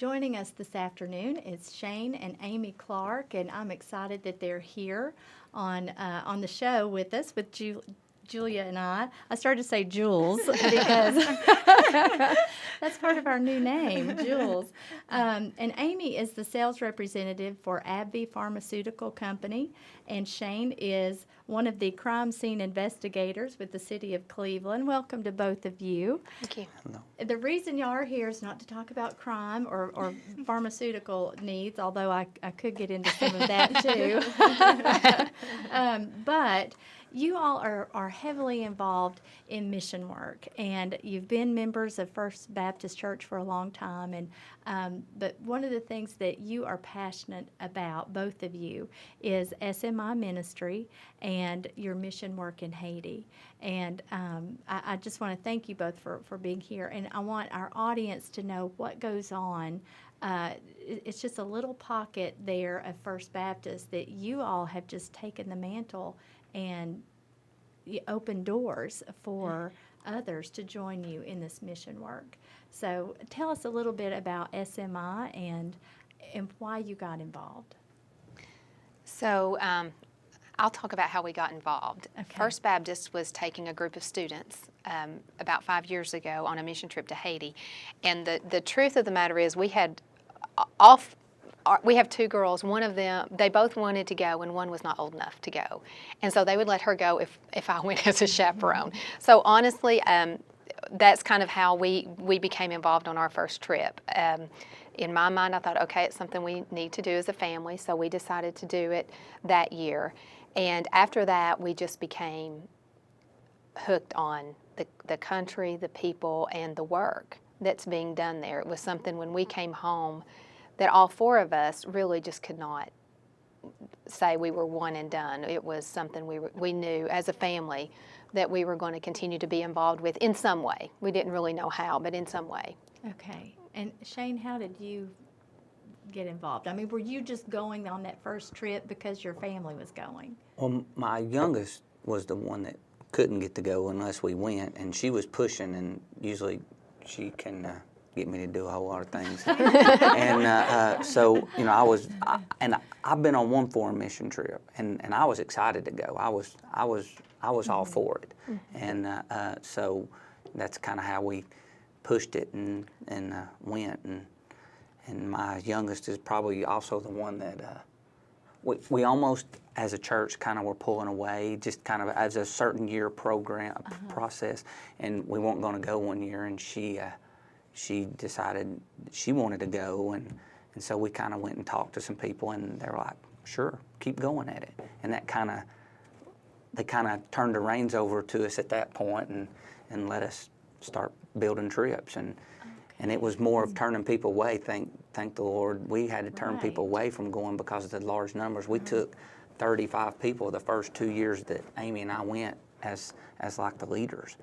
Joining us this afternoon is Shane and Amy Clark, and I'm excited that they're here on the show with us, with Julia and I. I started to say Jules because that's part of our new name, Jules. And Amy is the sales representative for AbbVie Pharmaceutical Company, and Shane is one of the crime scene investigators with the City of Cleveland. Welcome to both of you. Thank you. Hello. The reason y'all are here is not to talk about crime or pharmaceutical needs, although I could get into some of that too. But you all are heavily involved in mission work, and you've been members of First Baptist Church for a long time. And but one of the things that you are passionate about, both of you, is SMI ministry and your mission work in Haiti. And I just want to thank you both for being here. And I want our audience to know what goes on. It's just a little pocket there of First Baptist that you all have just taken the mantle and open doors for others to join you in this mission work. So tell us a little bit about SMI and why you got involved. So I'll talk about how we got involved. Okay. First Baptist was taking a group of students about 5 years ago on a mission trip to Haiti. And the truth of the matter is we had we have two girls. One of them, they both wanted to go, and one was not old enough to go. And so they would let her go if I went as a chaperone. So honestly, that's kind of how we became involved on our first trip. In my mind, I thought, okay, it's something we need to do as a family, so we decided to do it that year. And after that, we just became hooked on the country, the people, and the work that's being done there. It was something when we came home that all four of us really just could not say we were one and done. It was something we knew as a family that we were going to continue to be involved with in some way. We didn't really know how, but in some way. Okay. And Shane, how did you get involved? I mean, were you just going on that first trip because your family was going? Well, my youngest was the one that couldn't get to go unless we went, and she was pushing, and usually she can get me to do a whole lot of things. And so, you know, I've been on one foreign mission trip, and I was excited to go. I was all for it. And so that's kind of how we pushed it and went. And my youngest is probably also the one that we almost, as a church, kind of were pulling away, just kind of as a certain year program process. And we weren't going to go one year, and she decided she wanted to go, and so we kind of went and talked to some people, and they were like, sure, keep going at it. And that they kind of turned the reins over to us at that point and let us start building trips. And it was more of turning people away. Thank the Lord. We had to turn people away from going because of the large numbers. We took 35 people the first 2 years that Amy and I went as like the leaders.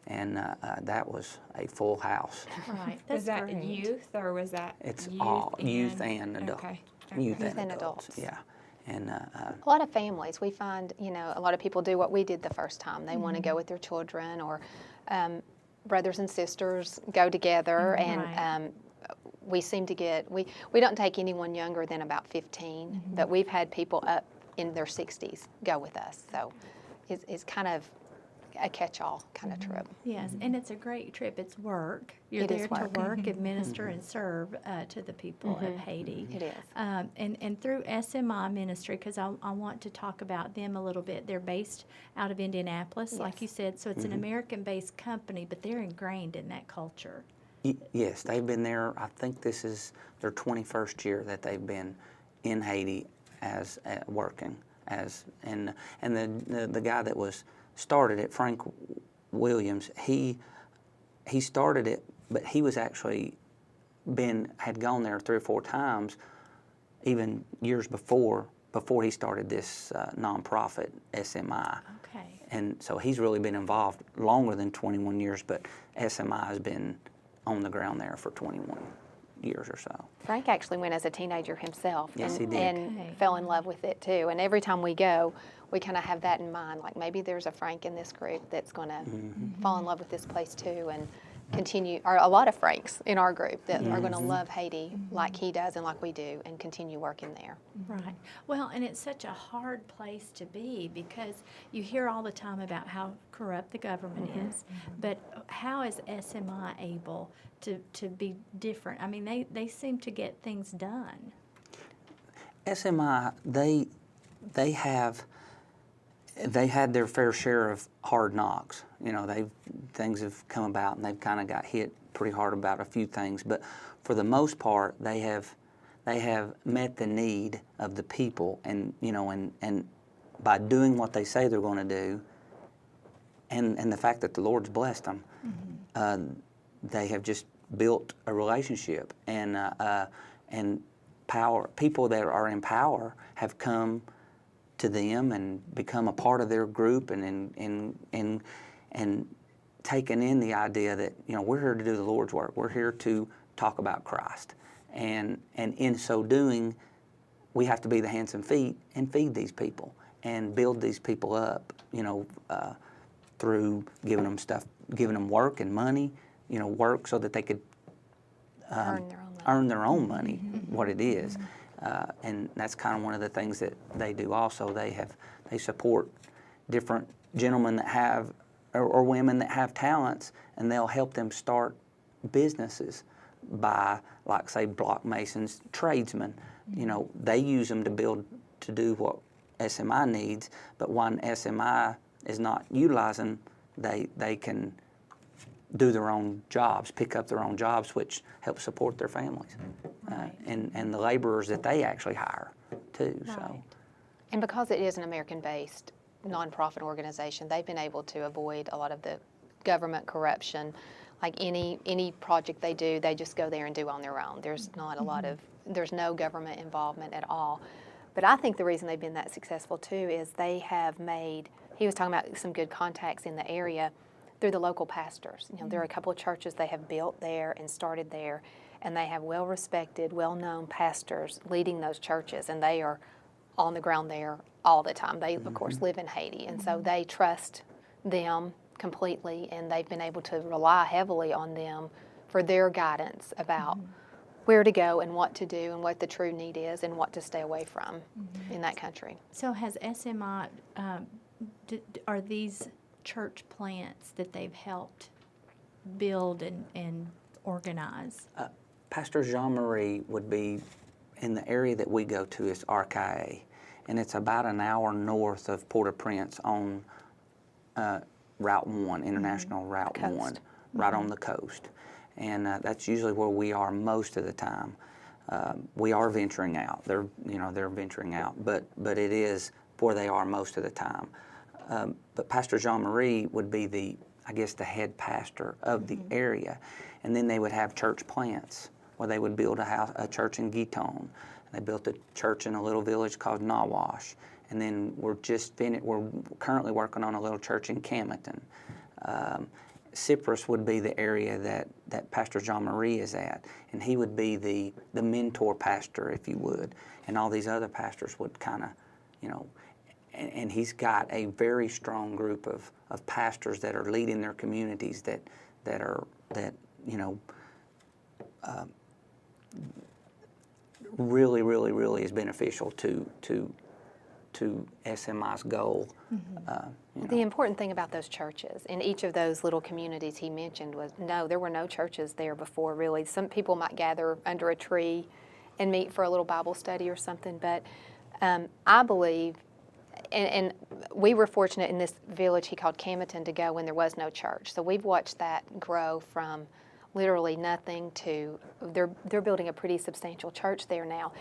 And that was a full house. Right. Was that great. Youth, or was that It's youth all youth and adults. Okay. Youth Youth and adults. adults. Yeah. And A lot of families, we find, you know, a lot of people do what we did the first time. They want to go with their children, or brothers and sisters go together, and we seem to get, we don't take anyone younger than about 15, but we've had people up in their 60s go with us. So it's kind of a catch-all kind of trip. Yes, and it's a great trip. It's work. You're It there is work. to work and minister and serve to the people of Haiti. It is. And through SMI ministry, because I want to talk about them a little bit. They're based out of Indianapolis, like Yes. you said, so it's an American-based company, but they're ingrained in that culture. yes, they've been there. I think this is their 21st year that they've been in Haiti as working as and the guy that started it, Frank Williams. He started it, but he was actually had gone there 3 or 4 times, even years before he started this nonprofit SMI. Okay. And so he's really been involved longer than 21 years, but SMI has been on the ground there for 21 years or so. Frank actually went as a teenager himself, Yes, he did. and Okay. fell in love with it too. And every time we go, we kind of have that in mind, like maybe there's a Frank in this group that's going to fall in love with this place too. And continue, or a lot of Franks in our group that are going to love Haiti like he does and like we do, and continue working there. Right. Well, and it's such a hard place to be because you hear all the time about how corrupt the government is, but how is SMI able to be different? I mean, they seem to get things done. SMI, they had their fair share of hard knocks. You know, things have come about and they've kind of got hit pretty hard about a few things, but for the most part, they have met the need of the people, and you know, and by doing what they say they're going to do, and the fact that the Lord's blessed them, they have just built a relationship, and people that are in power have come to them and become a part of their group, and taken in the idea that, you know, we're here to do the Lord's work. We're here to talk about Christ, and in so doing, we have to be the hands and feet and feed these people and build these people up, you know, through giving them stuff, giving them work and money, you know, work so that they could earn their own money, what it is. And that's kind of one of the things that they do also. They support different gentlemen that have, or women that have talents, and they'll help them start businesses by, like, say, block masons, tradesmen. You know, they use them to do what SMI needs, but when SMI is not utilizing, they can do their own jobs, pick up their own jobs, which helps support their families, and the laborers that they actually hire too. Right. So, And because it is an American-based nonprofit organization, they've been able to avoid a lot of the government corruption. Like any project they do, they just go there and do on their own. There's not a lot of, there's no government involvement at all. But I think the reason they've been that successful too is they have made, he was talking about some good contacts in the area through the local pastors. You know, there are a couple of churches they have built there and started there, and they have well-respected, well-known pastors leading those churches, and they are on the ground there all the time. They, of course, live in Haiti, and so they trust them completely, and they've been able to rely heavily on them for their guidance about where to go and what to do and what the true need is and what to stay away from in that country. So has SMI, are these church plants that they've helped build and organize? Pastor Jean-Marie would be in the area that we go to is RKA, and it's about an hour north of Port-au-Prince on Route 1, International Route 1, right on the coast. And that's usually where we are most of the time. We are venturing out. They're venturing out, but it is where they are most of the time. But Pastor Jean-Marie would be the head pastor of the area. And then they would have church plants where they would build a church in Guiton. They built a church in a little village called Nawash. And then we're currently working on a little church in Camden. Cyprus would be the area that Pastor Jean-Marie is at, and he would be the mentor pastor, if you would, and all these other pastors would kind of, you know, and he's got a very strong group of pastors that are leading their communities that you know, really is beneficial to SMI's goal. You know. The important thing about those churches, in each of those little communities he mentioned, was there were no churches there before, really. Some people might gather under a tree and meet for a little Bible study or something, but I believe, and we were fortunate in this village he called Camden to go when there was no church. So we've watched that grow from literally nothing to, they're building a pretty substantial church there now.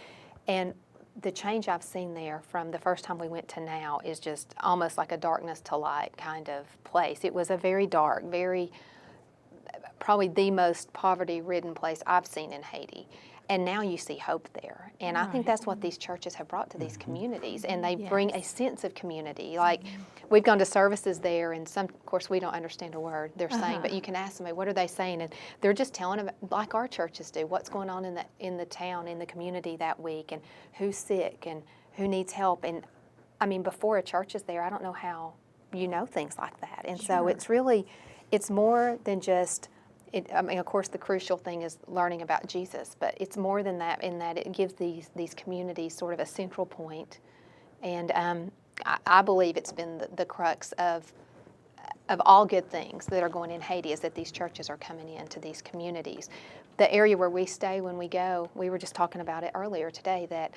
And the change I've seen there from the first time we went to now is just almost like a darkness to light kind of place. It was a very dark, probably the most poverty-ridden place I've seen in Haiti. And now you see hope there. And I think that's what these churches have brought to these communities. And they bring a sense of community. Like, we've gone to services there, and of course, we don't understand a word they're saying, but you can ask them, what are they saying? And they're just telling them, like our churches do, what's going on in the town, in the community that week, and who's sick, and who needs help. And, I mean, before a church is there, I don't know how you know things like that. And so it's more than just, I mean, of course, the crucial thing is learning about Jesus, but it's more than that in that it gives these communities sort of a central point. And I believe it's been the crux of all good things that are going in Haiti is that these churches are coming into these communities. The area where we stay when we go, we were just talking about it earlier today, that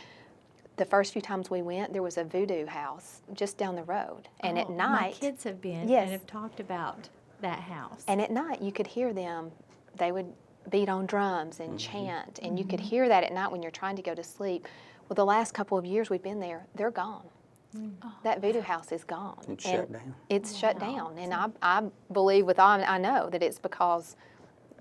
the first few times we went, there was a voodoo house just down the road. And at night... My kids have been Yes. and have talked about that house. And at night, you could hear them. They would beat on drums and chant, and you could hear that at night when you're trying to go to sleep. Well, the last couple of years we've been there, they're gone. That voodoo house is gone. It's shut down. It's shut down. And I believe with all I know that it's because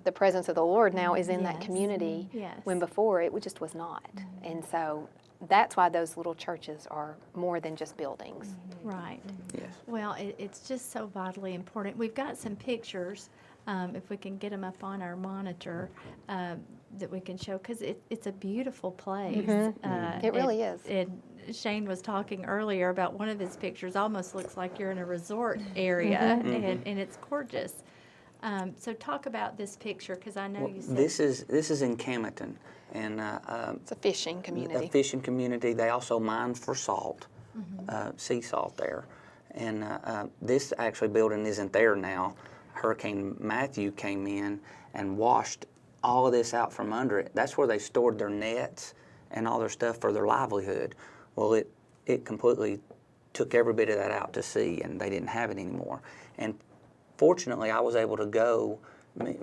the presence of the Lord now is in that Yes. community Yes. when before it just was not. And so that's why those little churches are more than just buildings. Right. Yes. Well, it's just so vitally important. We've got some pictures, if we can get them up on our monitor, that we can show, because it's a beautiful place. It really is. Shane was talking earlier about one of his pictures almost looks like you're in a resort area, and it's gorgeous. So talk about this picture, because I know Well, you said... this is in Camerton, and It's a fishing community. a fishing community. They also mine for salt, sea salt there. And this actually building isn't there now. Hurricane Matthew came in and washed all of this out from under it. That's where they stored their nets and all their stuff for their livelihood. Well, it completely took every bit of that out to sea, and they didn't have it anymore. And fortunately, I was able to go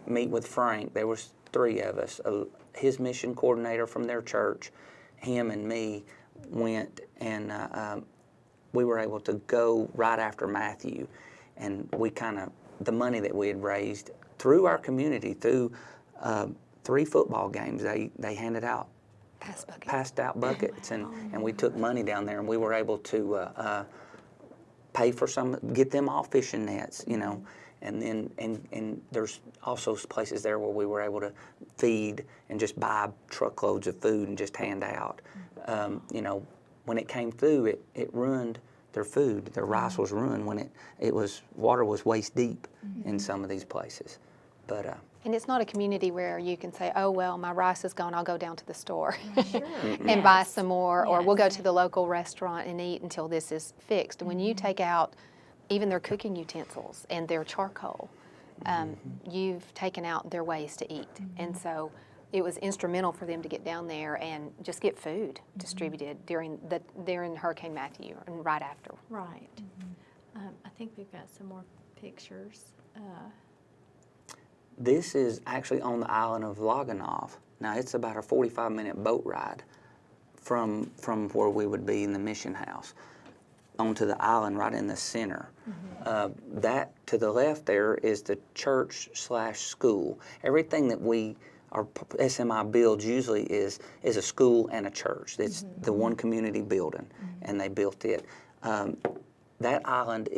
meet with Frank. There was 3 of us. His mission coordinator from their church, him and me went, and we were able to go right after Matthew. And we the money that we had raised through our community, through 3 football games, they handed out passed out buckets, and we took money down there, and we were able to pay for get them all fishing nets, and then and there's also places there where we were able to feed and just buy truckloads of food and just hand out. When it came through, it ruined their food. Their rice was ruined when water was waist deep in some of these places, but. And it's not a community where you can say, oh, well, my rice is gone, I'll go down to the store Sure. and buy some more, or we'll go Yes. to the local restaurant and eat until this is fixed. When you take out even their cooking utensils and their charcoal, you've taken out their ways to eat. And so it was instrumental for them to get down there and just get food distributed during Hurricane Matthew and right after. Right. I think we've got some more pictures. This is actually on the island of Loganov. Now, it's about a 45-minute boat ride from where we would be in the mission house onto the island right in the center. That to the left there is the church/school. Everything that our SMI builds usually is a school and a church. It's the one community building, and they built it. That island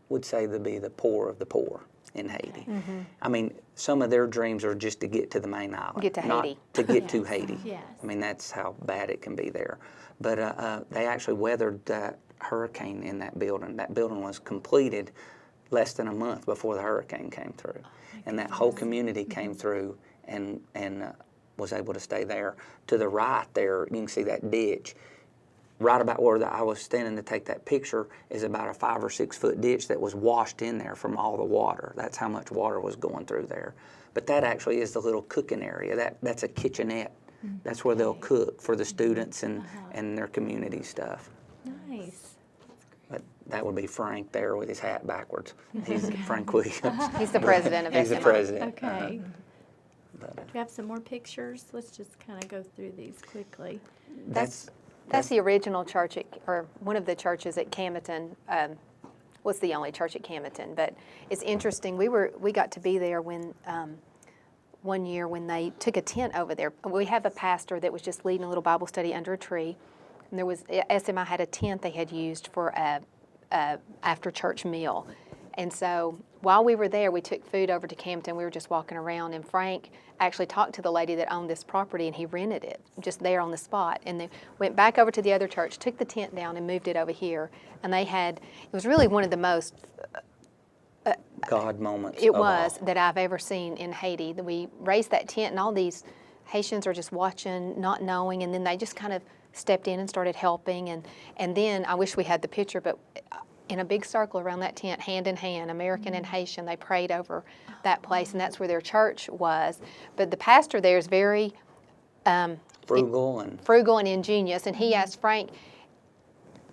would say to be the poor of the poor in Haiti. I mean, some of their dreams are just to get to the main island. Get to not Haiti. to get to Haiti. Yes. I mean, that's how bad it can be there. But they actually weathered that hurricane in that building. That building was completed less than a month before the hurricane came through. And that whole community came through and was able to stay there. To the right there, you can see that ditch. Right about where I was standing to take that picture is about a 5 or 6 foot ditch that was washed in there from all the water. That's how much water was going through there. But that actually is the little cooking area. That's a kitchenette. That's where they'll cook for the students and their community stuff. Nice. But that would be Frank there with his hat backwards. He's Frank Williams. He's the president of SMI. He's the president. Okay. But, Do you have some more pictures? Let's just kind of go through these quickly. That's the original church, or one of the churches at Camerton. Was the only church at Camerton, but it's interesting. We got to be there when one year when they took a tent over there. We have a pastor that was just leading a little Bible study under a tree, and SMI had a tent they had used for a after church meal, and so while we were there, we took food over to Campton. We were just walking around, and Frank actually talked to the lady that owned this property, and he rented it just there on the spot. And they went back over to the other church, took the tent down, and moved it over here. And it was really one of the most God moments. It of was all. that I've ever seen in Haiti. That we raised that tent, and all these Haitians are just watching, not knowing, and then they just kind of stepped in and started helping. And then I wish we had the picture, but in a big circle around that tent, hand in hand, American and Haitian, they prayed over that place, and that's where their church was. But the pastor there is very frugal and ingenious, and he asked Frank,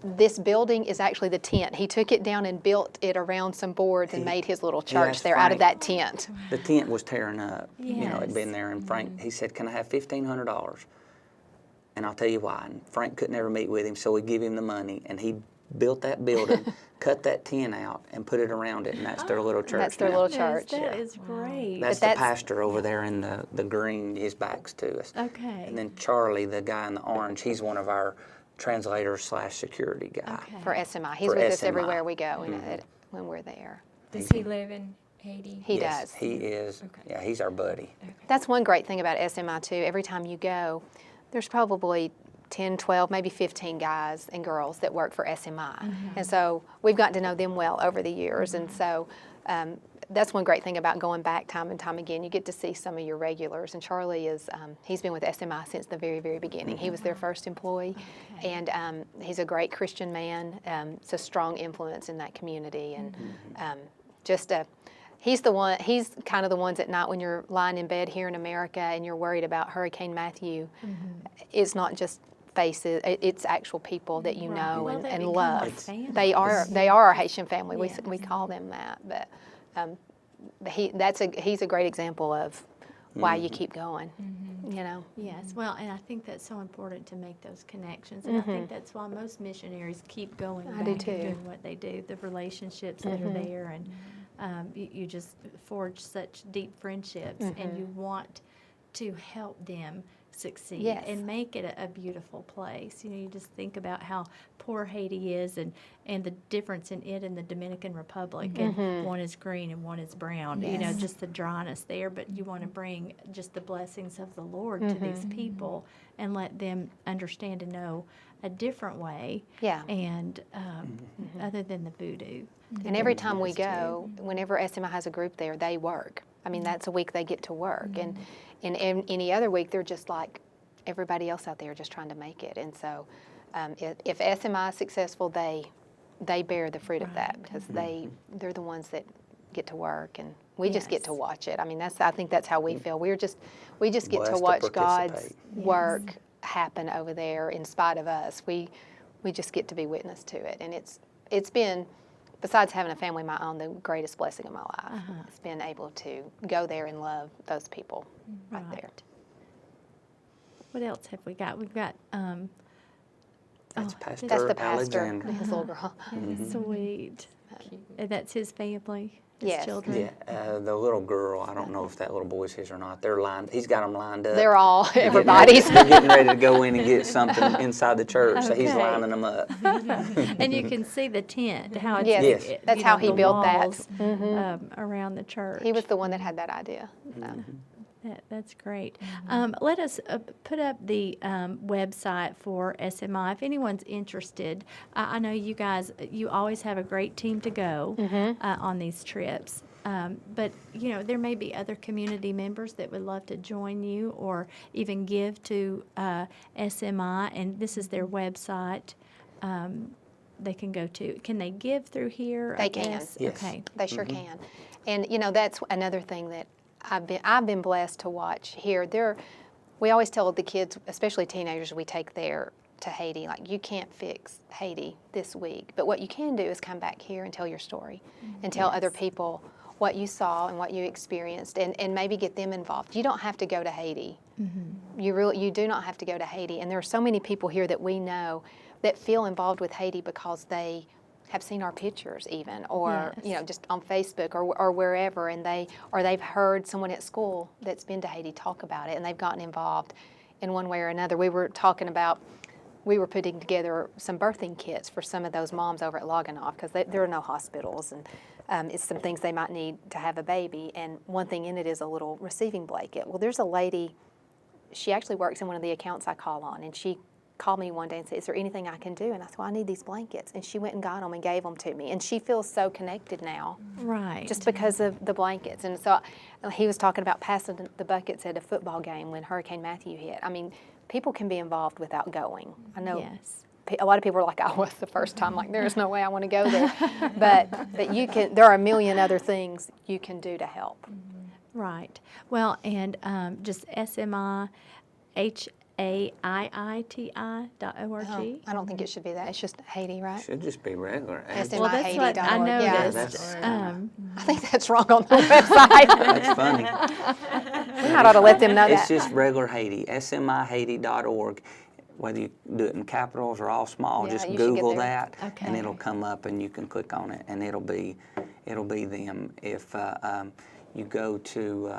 this building is actually the tent. He took it down and built it around some boards and made his little church asked there out of Frank- that tent. The tent was tearing up. You know, it'd been Yes. there, and Frank, he said, "Can I have $1,500?" And I'll tell you why. And Frank couldn't ever meet with him, so we give him the money, and he built that building, cut that tent out, and put it around it, and that's their little church. That's their now. little church. That is great. That's But the pastor over there in the green. His back's to us. Okay. And then Charlie, the guy in the orange, he's one of our translators / security guy. Okay. For SMI. He's For with us SMI. everywhere we go when we're there. Does he live in Haiti? He Yes, does. he is. Okay. Yeah, he's our buddy. That's one great thing about SMI too. Every time you go, there's probably 10, 12, maybe 15 guys and girls that work for SMI. And so we've gotten to know them well over the years. And so that's one great thing about going back time and time again. You get to see some of your regulars. And Charlie is, he's been with SMI since the very, very beginning. He was their first employee. And he's a great Christian man. It's a strong influence in that community. And he's kind of the ones at night when you're lying in bed here in America and you're worried about Hurricane Matthew. It's not just faces, it's actual people that you know Well, they and become love. like family. They are our Haitian family. Yes. We call them that. But he's a great example of why you keep going. You know. Yes, well, and I think that's so important to make those connections, and I think that's why most missionaries keep going I back do and too. doing what they do, the relationships that are there, and you just forge such deep friendships, and you want to help them succeed Yes. and make it a beautiful place. You know, you just think about how poor Haiti is and the difference in it and the Dominican Republic, and one is green and one is brown. You know, Yes. just the dryness there, but you want to bring just the blessings of the Lord to these people and let them understand and know a different way. Yeah. And other than the voodoo. And every time we go, whenever SMI has a group there, they work. I mean, that's a week they get to work. And in any other week, they're just like everybody else out there, just trying to make it. And so if SMI is successful, they bear the fruit of that because they're the ones that get to work, and we just get to Yes. watch it. I mean, I think that's how we feel. We just get to Blessed to watch God's participate. work happen over there in spite of us. We just get to be witness to it. And it's been, besides having a family of my own, the greatest blessing of my life. It's been able to go there and love those people right there. What else have we got? We've got That's Pastor That's the pastor, Alexander. his little girl. sweet. And that's his family, his Yes. children. Yeah, the little girl, I don't know if that little boy's his or not. They're lined, he's got them lined up. They're all They're getting ready- everybody's. They're getting ready to go in and get something inside the church, so he's Okay. lining them up. And you can see the tent, how it's, Yes, Yes. that's you how know, he the built that. walls, around the church. He was the one that had that idea. So. That's great. Let us put up the website for SMI. If anyone's interested, I know you guys, you always have a great team to go on these trips. But, you know, there may be other community members that would love to join you or even give to SMI, and this is their website. They can go to. Can they give through here? They I can. guess? Yes. Okay. They sure can. And, you know, that's another thing that I've been blessed to watch here. We always tell the kids, especially teenagers we take there to Haiti, like, you can't fix Haiti this week, but what you can do is come back here and tell your story and tell other people what you saw and what you experienced, and maybe get them involved. You don't have to go to Haiti. You do not have to go to Haiti. And there are so many people here that we know that feel involved with Haiti because they have seen our pictures even, or you know, just on Facebook or wherever, and they've heard someone at school that's been to Haiti talk about it, and they've gotten involved in one way or another. We were putting together some birthing kits for some of those moms over at Loganoff because there are no hospitals, and it's some things they might need to have a baby. And one thing in it is a little receiving blanket. Well, there's a lady, she actually works in one of the accounts I call on, and she called me one day and said, "Is there anything I can do?" And I said, "Well, I need these blankets." And she went and got them and gave them to me. And she feels so connected now, Right. just because of the blankets. And so he was talking about passing the buckets at a football game when Hurricane Matthew hit. I mean, people can be involved without going. I know Yes. a lot of people are like I was the first time, like, there is no way I want to go there. But you can, there are a million other things you can do to help. Right. Well, and just SMI, HAIITI.org. I don't think it should be that. It's just Haiti, right? Should just be regular. SMI. Well, that's what I Haiti.org. Yeah. noticed. I think that's wrong on the website. That's funny. We might ought to let them know It's that. just regular Haiti, SMIHaiti.org. Whether you do it in capitals or all small, Yeah, just you should get Google there. that, and Okay. it'll come up, and you can click on it, and it'll be them. If you go to,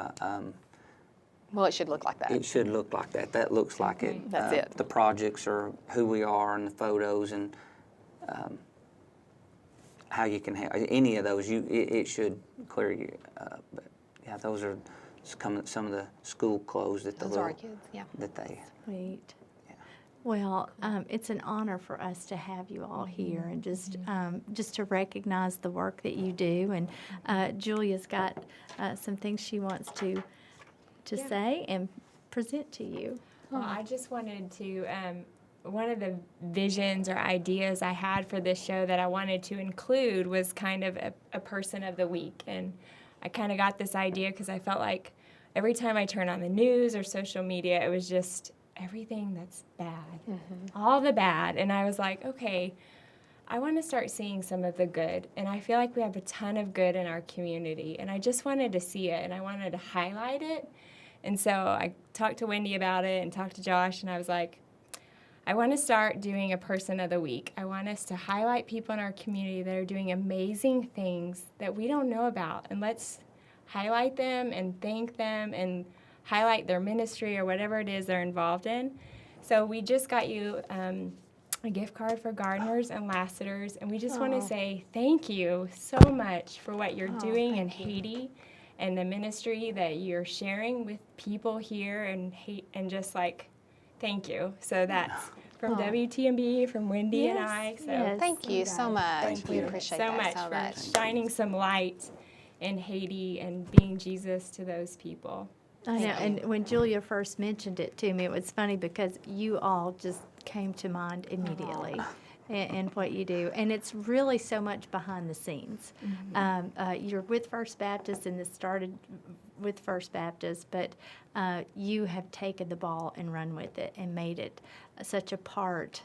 Well, it should look like that. it should look like that. That looks like it. That's it. The projects are who we are, and the photos, and how you can have any of those. It should clear you. But yeah, those are some of the school clothes that Those are our kids, yeah. that they. Sweet. Well, it's an honor for us to have you all here, and just to recognize the work that you do. And Julia's got some things she wants to say and present to you. Well, I just wanted to, one of the visions or ideas I had for this show that I wanted to include was kind of a person of the week. And I kind of got this idea because I felt like every time I turn on the news or social media, it was just everything that's bad, all the bad. And I was like, okay, I want to start seeing some of the good. And I feel like we have a ton of good in our community. And I just wanted to see it, and I wanted to highlight it. And so I talked to Wendy about it and talked to Josh, and I was like, I want to start doing a person of the week. I want us to highlight people in our community that are doing amazing things that we don't know about. And let's highlight them and thank them and highlight their ministry or whatever it is they're involved in. So we just got you a gift card for Gardeners and Lassiter's, and we just want to say thank you so much for what you're doing in Haiti and the ministry that you're sharing with people here, and just like thank you. So that's from WTMB, from Wendy and I. So yes. Thank you so much. Thank We you. appreciate so that much so for much. shining some light in Haiti and being Jesus to those people. I know, and when Julia first mentioned it to me, it was funny because you all just came to mind immediately in what you do. And it's really so much behind the scenes. You're with First Baptist, and this started with First Baptist, but you have taken the ball and run with it and made it such a part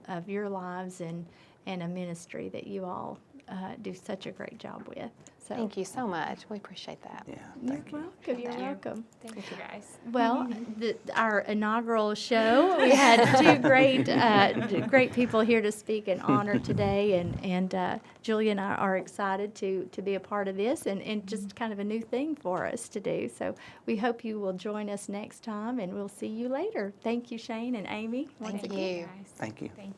of your lives and a ministry that you all do such a great job with. So Thank you so much. We appreciate that. Yeah, You're thank you. welcome. You're welcome. Thank you, guys. Well, our inaugural show, we had two great people here to speak in honor today, and Julia and I are excited to be a part of this, and just kind of a new thing for us to do. So we hope you will join us next time, and we'll see you later. Thank you, Shane and Amy. once Thank again. you. Guys. Thank you. Thank